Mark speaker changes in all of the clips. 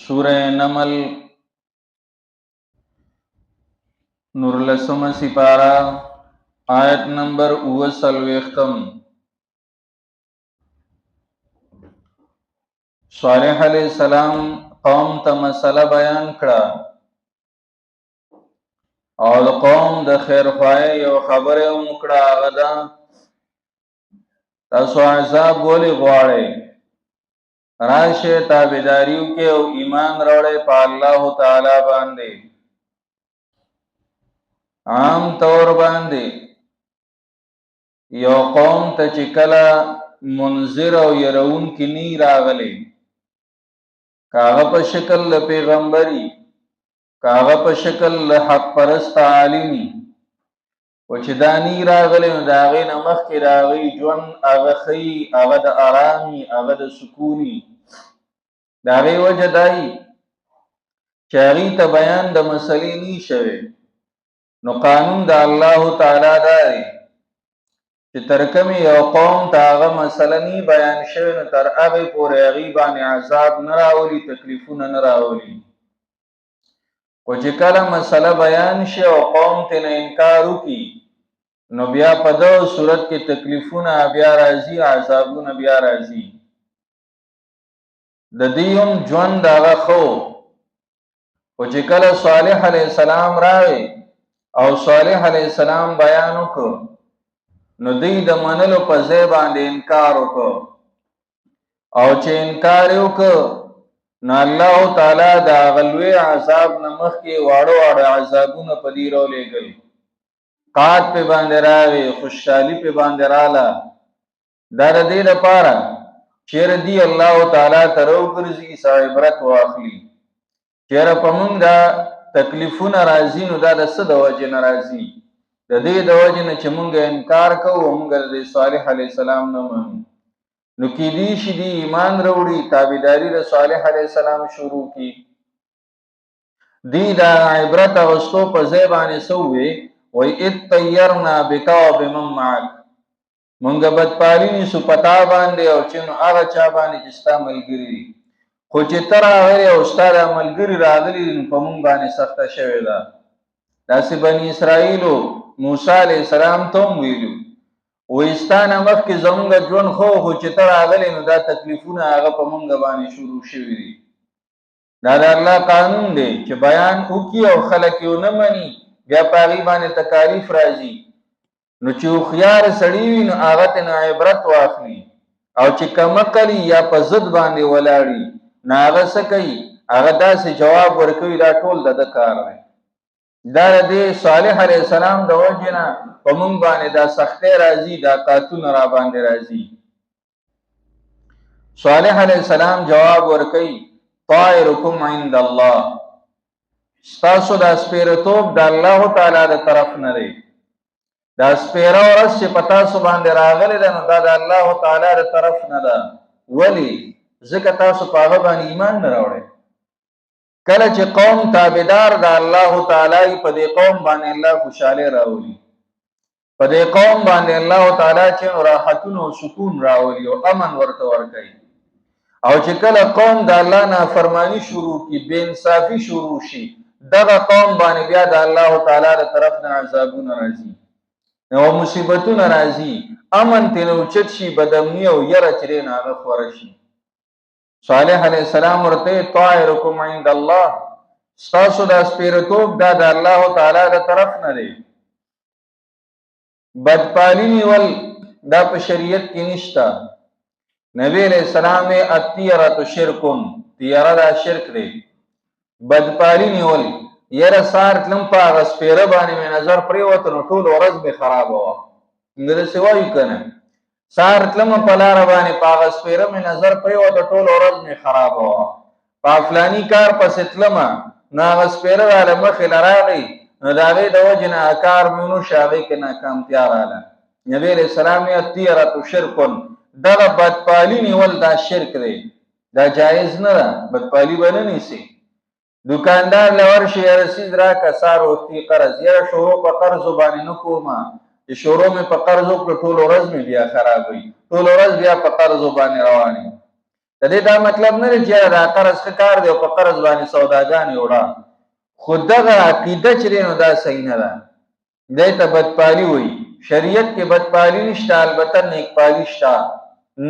Speaker 1: سورہ نمل نورلسم سپارہ آیت نمبر 39۔ صالح علیہ السلام قوم ته مسله بیان کړه او د قوم د خیر خوای یو خبره وکړه، هغه ده تاسو عذاب ولې غواړئ؟ راشه تابعداریو کې او ایمان راوړئ په الله تعالی باندې. عام طور باندې یو قوم ته چې کله منذر او يرون کې نی راغلي، کاغه په شکل د پیغمبري، کاغه په شکل د حق پرست عالمي، او چې دا نی راغلي نو د هغې نه مخکې د هغې ژوند هغه ښیي، هغه د ارامي، هغه د سکوني. د هغې وجه دایي چې هغې ته بیان د مسلې نی شوی، نو قانون د الله تعالی دا دی چې تر کومې یو قوم ته هغه مسله نی بیان شوی، نو تر هغې پورې هغې باندې عذاب نه راولي، تکلیفونه نه راولي. خو چې کله مسله بیان شي او قوم ترې انکار وکړي، نو بیا په دغه صورت کې تکلیفونه بیا راځي، عذابونه بیا راځي. د دې هم ژوند هغه ښه، خو چې کله صالح علیه السلام راغی او صالح علیه السلام بیان وکړ، نو دوی د منلو په ځای باندې انکار وکړ، او چې انکار یې وکړ، نو الله تعالی د هغه لوی عذاب نه مخکې واړه واړه عذابونه په دې راولېږل. قحط پې باندې راغی، خوشحالي پې باندې راله. دا د دې لپاره چېرې دی الله تعالی ته راوګرځي، څه عبرت واخلي. چېرې په موږ دا تکلیفونه راځي، نو دا د څه د وجې نه راځي؟ د دې د وجې نه چې موږ انکار کوو او موږ د صالح علیه السلام نه منو. نو کیدی شي دی ایمان راوړي، تابعداري د صالح علیه السلام شروع کړي. دی دا عبرت اخیستو په ځای باندې څه ووایي؟ وایي اذ طیرنا بک وبمن معک، موږ بدپالي نیسو په تا باندې او چې نو هغه چا باندې چې ستا ملګري دي. خو چې ته راغلې او ستا دا ملګري راغلي، نو په موږ باندې سخته شوې ده. داسې بني اسرائیلو موسی علیه السلام ته هم ویلو، وایي ستا نه مخکې زموږ ژوند ښه، خو چې ته راغلې نو دا تکلیفونه هغه په موږ باندې شروع شوي دي. دا د الله قانون دی چې بیان وکړي او خلک یې ونه مني، بیا په هغې باندې تکالیف راځي. نو چې هوښیار سړي وي، نو هغه ترې نه عبرت واخلي، او چې کمقل یا په ضد باندې ولاړ وي، نو هغه څه کوي؟ هغه داسې جواب ورکوي دا ټول د ده کار دی. دا د دې صالح علیه السلام د وجې نه په موږ باندې دا سختۍ راځي، دا طاعتونه را باندې راځي. صالح علیه السلام جواب ورکوي طائرکم عند الله، ستاسو دا سپېرتوب د الله تعالی د طرف نه دی. دا سپېره ورځ چې په تاسو باندې راغلې ده، نو دا د الله تعالی د طرف نه ده. ولې؟ ځکه تاسو په هغه باندې ایمان نه راوړئ. کله چې قوم تابعدار د الله تعالی، په دې قوم باندې الله خوشحالي راولي، په دې قوم باندې الله تعالی چې راحتونه او سکون راولي او امن ورته ورکوي. او چې کله قوم د الله نافرمانی شروع کړي، بې انصافي شروع شي، دغه قوم باندې بیا د الله تعالی د طرف نه عذابونه راځي او مصیبتونه راځي، امن ترې نه اوچت شي، بدامني او یره چې دی نه هغه خوره شي. صالح علیه السلام ورته طائرکم عند الله، ستاسو دا سپېرتوب دا د الله تعالی د طرف نه دی. بدپالي نیول دا په شریعت کې نشته. نبی علیہ السلام الطیرة شرکن، تیاره دا شرک دی. بدپالي نیول، یره سهار تلم په هغه سپېره باندې مې نظر پرېوته، نو ټوله ورځ مې خرابه وه. موږ داسې وایو که نه؟ سهار تلمه په لاره باندې په هغه سپېره مې نظر پرېوته، ټوله ورځ مې خرابه وه. په فلاني کار پسې تلمه، نو هغه سپېره راله مخې له راغی، نو د هغې د وجې نه کار مې ونه شو، هغې کې ناکامتیا راله. نبی علیه السلام الطیرة شرکن، دغه بدپالي نیول دا شرک دی، دا جایز نه ده. بدپالي به نه نیسي. دکاندار له ورشي رسید راکړه، سهار وختي قرض، یاره شروع په قرضو باندې نه کومه، چې شروع مې په قرض وکړه، ټوله ورځ مې بیا خرابوي، ټوله ورځ بیا په قرضو باندې روان یم. د دې دا مطلب نه دی چې دا قرض ښه کار دی او په قرض باندې سوداګانې وړه، خو دغه عقیده چې دی نو دا صحیح نه ده، دی ته بدپالي وایي. شریعت کې بدپالي نشته، البته نیکپالي شته.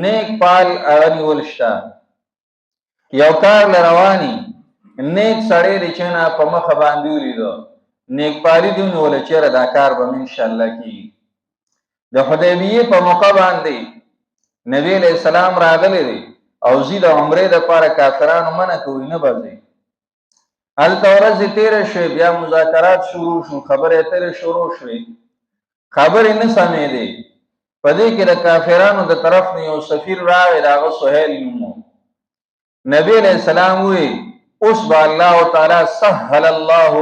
Speaker 1: نیک پال هغه نیول شته. یو کار له رواني نیک سړی دی چې نه په مخه باندې ولیدو، نیکپالي دې ونیوله چېرې دا کار به مې انشاءالله کېږي. د حدیبیې په موقع باندې نبی علیه السلام راغلی دی او ځي د عمرې دپاره کافرانو منع کوي نه به ځي. هلته ورځې تېره شوې، بیا مذاکرات شروع شو، خبرې اترې شروع شوې، خبرې نه سمېدې. په دې کې د کافرانو د طرف نه یو سفیر راغی، د هغه سهیل نوم و. نبی علیه السلام وی اوس به الله تعالی سهل الله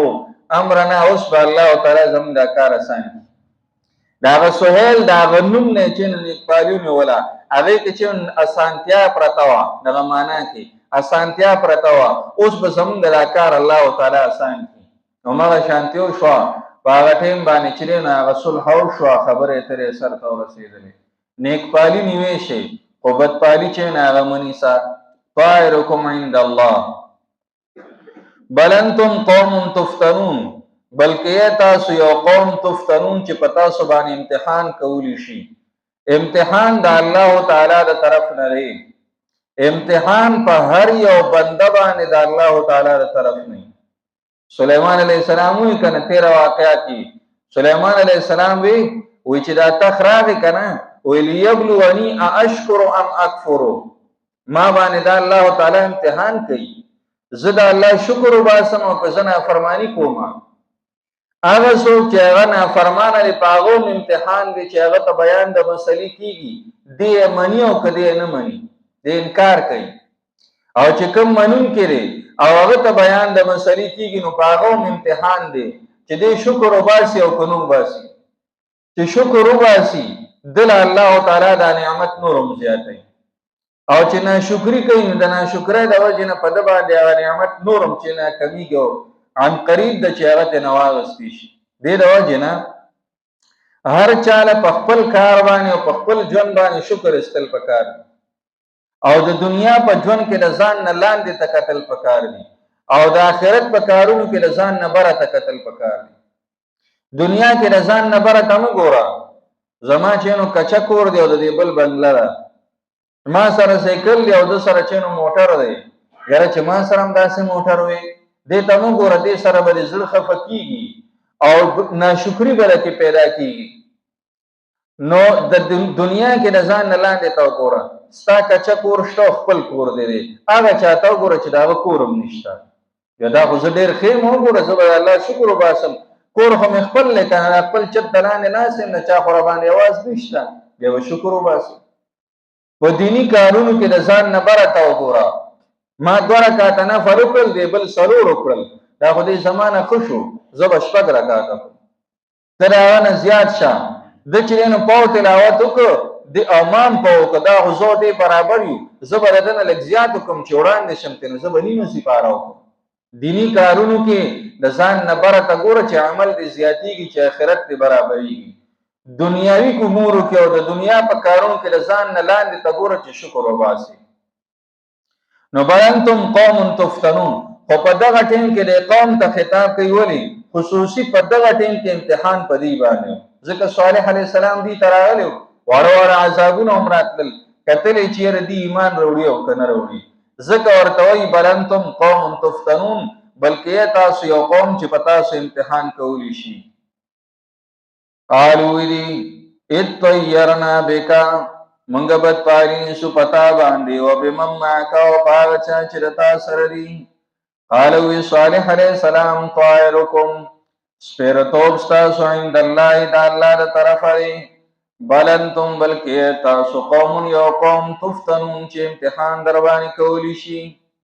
Speaker 1: امرنا، اوس به الله تعالی زموږ دا کار اسان کړي. د هغه سهیل د هغه نوم نه چې نیکپالي ونیوله، هغې کې چې اسانتیا پرته وه، دغه معنا کې اسانتیا پرته وه، اوس به زموږ دا کار الله تعالی اسان کړي. نو مغه شانتي وشوه. په هغه ټایم باندې چې دی نو هغه صلح وشوه، خبرې اترې سر ته ورسېدلې. نیکپالي نیوی شي، خو بدپالي چې نه هغه مه نیسه. طائرکم عند الله بل انتم قوم تفتنون، بلکې تاسو یو قوم تفتنون چې په تاسو باندې امتحان کولی شي. امتحان د الله تعالی د طرف نه دی. امتحان په هر یو بنده باندې د الله تعالی د طرف نه. سلیمان علیہ السلام وی کنه 13 واقعات کی سلیمان علیہ السلام وی چې دا تخ راغی کنه وی لیبلونی اشکر ام اکفر، ما باندې دا الله تعالی امتحان کوي، زه د الله شکر وباسم او که زه نافرمانی کوم. هغه څوک چې هغه نافرمانه دی په هغه امتحان دی چې هغه ته بیان د مسلې کیږي، دی مني او که دی نه مني، دی انکار کوي. او چې کوم منونکی دی او هغه ته بیان د مسلې کیږي، نو په هغه امتحان دی چې دی شکر وباسي او که نه وباسي. چې شکر وباسي دل الله تعالی دا نعمت نورم زیاتوي، او چې ناشکري کوي نو د ناشکرۍ د وجې نه په ده باندې هغه نعمت نورم چې نه کمیږي او عن قریب د چې هغه ترې نه واغستی شي. دې د وجې نه هر چاله په خپل کار باندې او په خپل ژوند باندې شکر ایستل پکار دی، او د دنیا په ژوند کې د ځان نه لاندې ته کتل پکار دي، او د آخرت په کارونو کې د ځان نه بره ته کتل پکار دي. دنیا کې د ځان نه بره ته مه ګوره، زما چې نو کچه کور دی او د دې بل بنګله ده، ما سره سایکل دی او د سره چې نو موټر دی، یاره چې ما سره هم داسې موټر وي، دې ته مه ګوره، دې سره به دې زړه خفه کېږي او ناشکري به درکې پیدا کېږي. نو د دنیا کې د ځان نه لاندې ته وګوره، ستا کچه کور شته او خپل کور دی، هغه چاته وګوره چې د هغه کور هم نشته. یا دا خو زه ډېر ښه یم، وګوره زه به د الله شکر وباسم، کور خو مې خپل دی که نه، خپل چت د لاندې ناست یم، د چا خو راباندې اواز نشته، بیا به شکر وباسم. په دیني کارونو کې د ځان نه بره ته وګوره، ما 2 رکعاته نفل وکړل، دی بل 4 وکړل، دا خو دې زما نه ښه شو، زه به 4 رکعاته کړم. ته د هغه نه زیات شه. ده چې نو پاو تلاوت وکړو د امام په وکړه، دا خو زه دې برابر یو، زه به د نه لږ زیات وکړم چې وړاندې شم ته، نو زه به نیمه سپاره وکړم. دیني کارونو کې د ځان نه بره ته ګوره چې عمل دې زیاتېږي چې آخرت دې برابرېږي. دنیاوي امورو کې او د دنیا په کارونو کې د ځان نه لاندې ته ګوره چې شکر وباسي. نو بل انتم قوم تفتنون، خو په دغه ټیم کې د قوم ته خطاب کوي، ولې خصوصي په دغه ټیم کې امتحان په دې باندې، ځکه صالح علیه السلام دې ته راغلی واړه واړه عذابونه هم راتلل، کتلې چې یاره دې ایمان راوړي او که نه راوړي، ځکه ورته وایي بل انتم قوم تفتنون، بلکې تاسو یو قوم چې په تاسو امتحان کولی شي. قالو ویلي اطیرنا بکا، منګه بدپالي نیسو پتا باندې، و بمن معک او په هغه چا چې د تا سره دي. قال وی صالح علیه السلام طائرکم، سپیرتوب ستاسو عند الله د الله د طرفه دی، بل انتم بلکې تاسو قوم یو قوم تفتنون چې امتحان در باندې کولی شي.